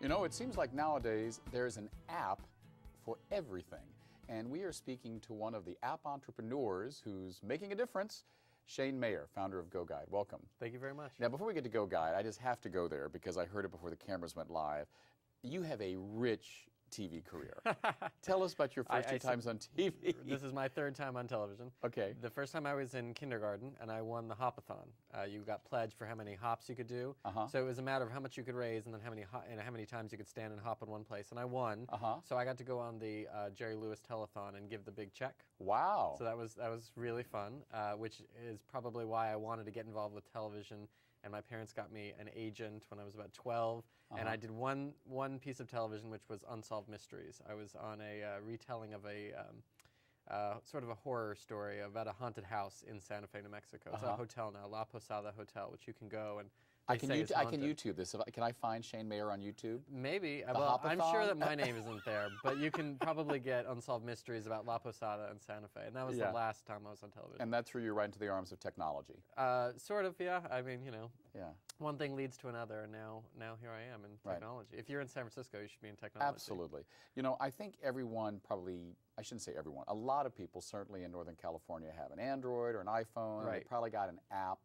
You know, it seems like nowadays there's an app for everything. And we are speaking to one of the app entrepreneurs who's making a difference, Shane Mayer, founder of GoGuide. Welcome. Thank you very much. Now, before we get to GoGuide, I just have to go there because I heard it before the cameras went live. You have a rich TV career. Tell us about your first two times on TV. This is my third time on television. Okay. The first time I was in kindergarten, and I won the hopathon. You got pledged for how many hops you could do. So it was a matter of how much you could raise, and then how many times you could stand and hop in one place. And I won. So I got to go on the Jerry Lewis telethon and give the big check. Wow. So that was really fun, which is probably why I wanted to get involved with television. And my parents got me an agent when I was about 12, and I did one piece of television, which was Unsolved Mysteries. I was on a retelling of a sort of a horror story about a haunted house in Santa Fe, New Mexico. It's a hotel now, La Posada Hotel, which you can go and I can YouTube this. Can I find Shane Mayer on YouTube? Maybe. Well, I'm sure that my name isn't there, but you can probably get Unsolved Mysteries about La Posada and Santa Fe, and that was the last time I was on television. And that threw you right into the arms of technology. Sort of, yeah. I mean, you know. Yeah. One thing leads to another, and now here I am in technology. If you're in San Francisco, you should be in technology. Absolutely. You know, I think everyone probably, I shouldn't say everyone, a lot of people certainly in Northern California have an Android or an iPhone. They probably got an app.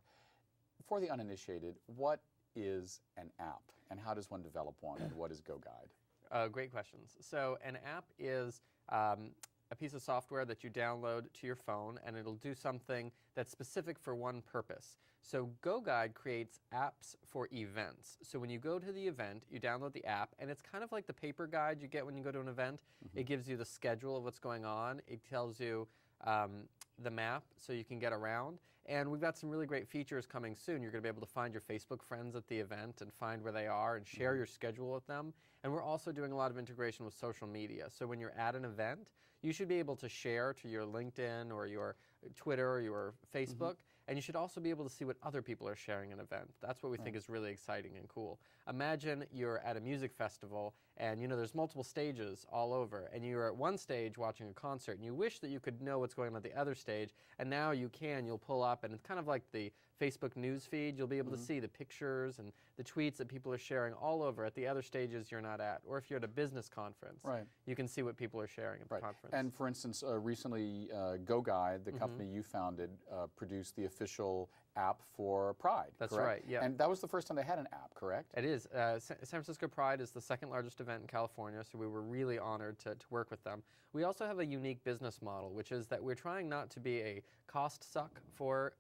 For the uninitiated, what is an app, and how does one develop one, and what is GoGuide? Great questions. So an app is a piece of software that you download to your phone, and it'll do something that's specific for one purpose. So GoGuide creates apps for events. So when you go to the event, you download the app, and it's kind of like the paper guide you get when you go to an event. It gives you the schedule of what's going on. It tells you the map so you can get around, and we've got some really great features coming soon. You're going to be able to find your Facebook friends at the event and find where they are and share your schedule with them. And we're also doing a lot of integration with social media. So when you're at an event, you should be able to share to your LinkedIn or your Twitter or your Facebook, and you should also be able to see what other people are sharing an event. That's what we think is really exciting and cool. Imagine you're at a music festival, and you know there's multiple stages all over, and you're at one stage watching a concert, and you wish that you could know what's going on at the other stage, and now you can. You'll pull up, and it's kind of like the Facebook news feed. You'll be able to see the pictures and the tweets that people are sharing all over at the other stages you're not at. Or if you're at a business conference, you can see what people are sharing at the conference. And for instance, recently GoGuide, the company you founded, produced the official app for Pride. That's correct? right, yeah. And that was the first time they had an app, correct? It is. San Francisco Pride is the second largest event in California, so we were really honored to work with them. We also have a unique business model, which is that we're trying not to be a cost suck for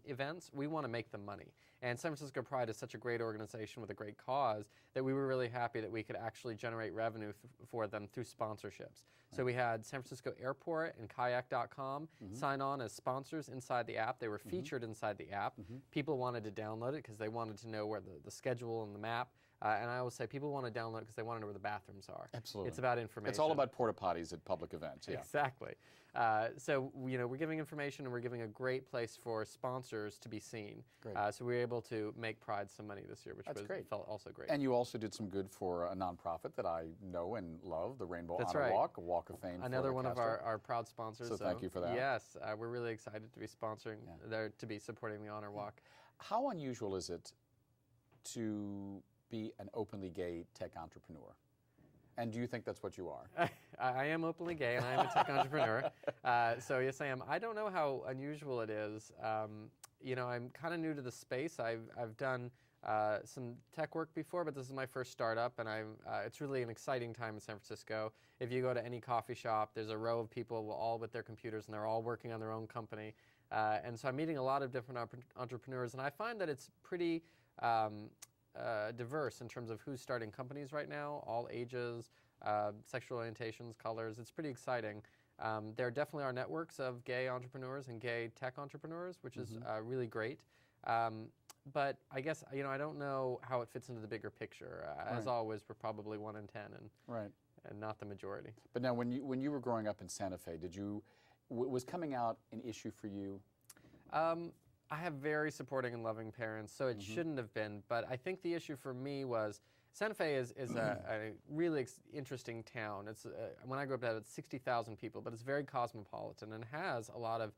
events. We want to make them money. And San Francisco Pride is such a great organization with a great cause that we were really happy that we could actually generate revenue for them through sponsorships. So we had San Francisco Airport and Kayak.com sign on as sponsors inside the app. They were featured inside the app. People wanted to download it because they wanted to know where the schedule and the map. And I always say people want to download it because they want to know where the bathrooms are. Absolutely. It's about information. It's all about porta potties at public events. Yeah. Exactly. So you know we're giving information and we're giving a great place for sponsors to be seen. Great. So we were able to make Pride some money this year, which felt also great. And you also did some good for a nonprofit that I know and love, the Rainbow Honor Walk, a walk of fame. Another one of our proud sponsors. So thank you for that. Yes, we're really excited to be sponsoring, to be supporting the Honor Walk. How unusual is it to be an openly gay tech entrepreneur? And do you think that's what you are? I am openly gay, and I am a tech entrepreneur. So yes, I am. I don't know how unusual it is. You know, I'm kind of new to the space. I've done some tech work before, but this is my first startup, and it's really an exciting time in San Francisco. If you go to any coffee shop, there's a row of people all with their computers, and they're all working on their own company. And so I'm meeting a lot of different entrepreneurs, and I find that it's pretty diverse in terms of who's starting companies right now, all ages, sexual orientations, colors. It's pretty exciting. There definitely are networks of gay entrepreneurs and gay tech entrepreneurs, which is really great. But I guess, you know, I don't know how it fits into the bigger picture. As always, we're probably 1 in 10 and not the majority. But now when you were growing up in Santa Fe, was coming out an issue for you? I have very supporting and loving parents, so it shouldn't have been. But I think the issue for me was Santa Fe is a really interesting town. It's when I grew up, it's 60,000 people, but it's very cosmopolitan and has a lot of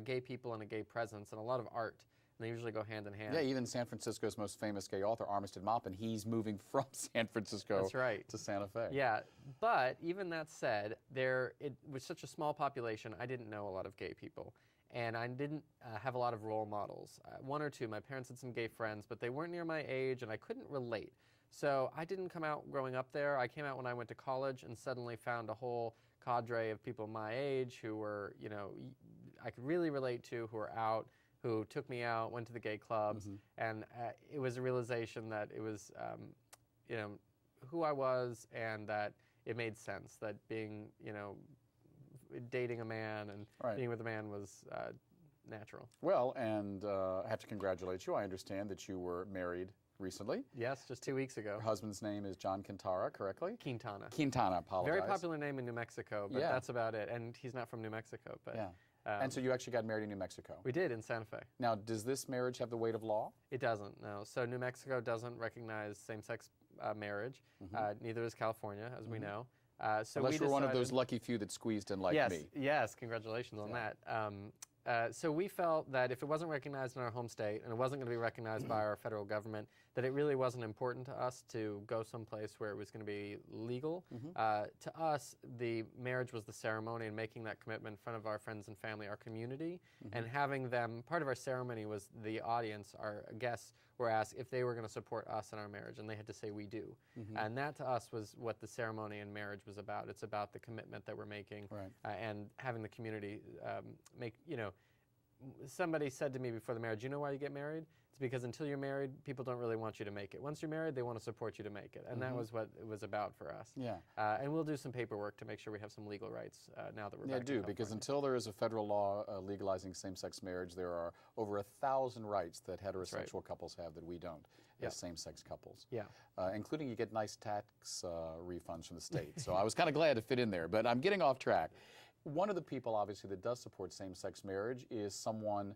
gay people and a gay presence and a lot of art. they usually go hand in hand. Yeah, even San Francisco's most famous gay author, Armistead Maupin, he's moving from San Francisco That's right. to Santa Fe. Yeah, but even that said, it was such a small population, I didn't know a lot of gay people. And I didn't have a lot of role models. One or two, my parents had some gay friends, but they weren't near my age and I couldn't relate. So I didn't come out growing up there. I came out when I went to college and suddenly found a whole cadre of people my age who were, you know, I could really relate to, who were out, who took me out, went to the gay clubs, and it was a realization that it was, you know, who I was, and that it made sense that being, you know, dating a man and being with a man was natural. Well, and I have to congratulate you. I understand that you were married recently. Yes, just 2 weeks ago. Your husband's name is John Quintana, correctly? Quintana. Quintana, apologize. Very popular name in New Mexico, but that's about it. And he's not from New Mexico. But and so you actually got married in New Mexico? We did, in Santa Fe. Now, does this marriage have the weight of law? It doesn't, no. So New Mexico doesn't recognize same-sex marriage. Neither does California, as we know. So unless you're one of those lucky few that squeezed in like me. Yes, congratulations on that. So we felt that if it wasn't recognized in our home state and it wasn't going to be recognized by our federal government, that it really wasn't important to us to go someplace where it was going to be legal. To us, the marriage was the ceremony, and making that commitment in front of our friends and family, our community, and having them, part of our ceremony was the audience, our guests, were asked if they were going to support us in our marriage, and they had to say we do. And that to us was what the ceremony and marriage was about. It's about the commitment that we're making and having the community make, you know, somebody said to me before the marriage, you know why you get married? It's because until you're married, people don't really want you to make it. Once you're married, they want to support you to make it. And that was what it was about for us. And we'll do some paperwork to make sure we have some legal rights now that we're back in California. Because until there is a federal law legalizing same-sex marriage, there are over 1,000 rights that heterosexual couples have that we don't as same-sex couples. Including you get nice tax refunds from the state. So I was kind of glad to fit in there, but I'm getting off track. One of the people, obviously, that does support same-sex marriage is someone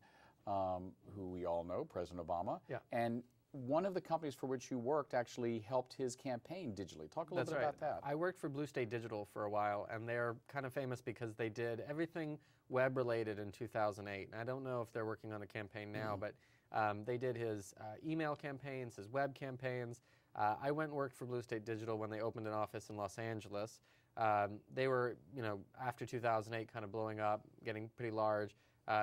who we all know, President Obama. And one of the companies for which you worked actually helped his campaign digitally. Talk a little bit about that. I worked for Blue State Digital for a while, and they're kind of famous because they did everything web-related in 2008. And I don't know if they're working on a campaign now, but they did his email campaigns, his web campaigns. I went and worked for Blue State Digital when they opened an office in Los Angeles. They were, you know, after 2008 kind of blowing up, getting pretty large.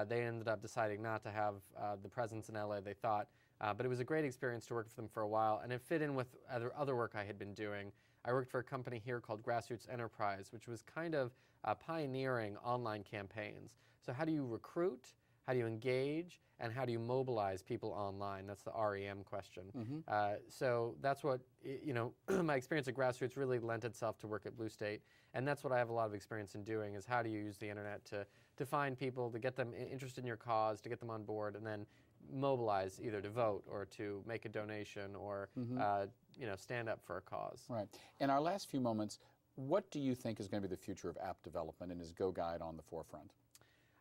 They ended up deciding not to have the presence in LA they thought, but it was a great experience to work for them for a while, and it fit in with other work I had been doing. I worked for a company here called Grassroots Enterprise, which was kind of pioneering online campaigns. So how do you recruit, how do you engage, and how do you mobilize people online? That's the REM question. So that's what, you know, my experience at Grassroots really lent itself to work at Blue State, and that's what I have a lot of experience in doing, is how do you use the internet to find people, to get them interested in your cause, to get them on board, and then mobilize either to vote or to make a donation or you know, stand up for a cause. Right. In our last few moments, what do you think is going to be the future of app development, and is GoGuide on the forefront?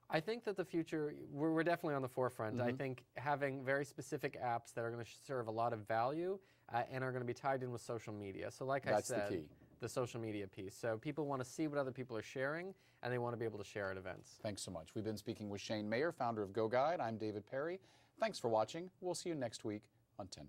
I think that the future, we're definitely on the forefront. I think having very specific apps that are going to serve a lot of value and are going to be tied in with social media. So like I said, that's the key. The social media piece. So people want to see what other people are sharing, and they want to be able to share at events. Thanks so much. We've been speaking with Shane Mayer, founder of GoGuide. I'm David Perry. Thanks for watching. We'll see you next week on 10%.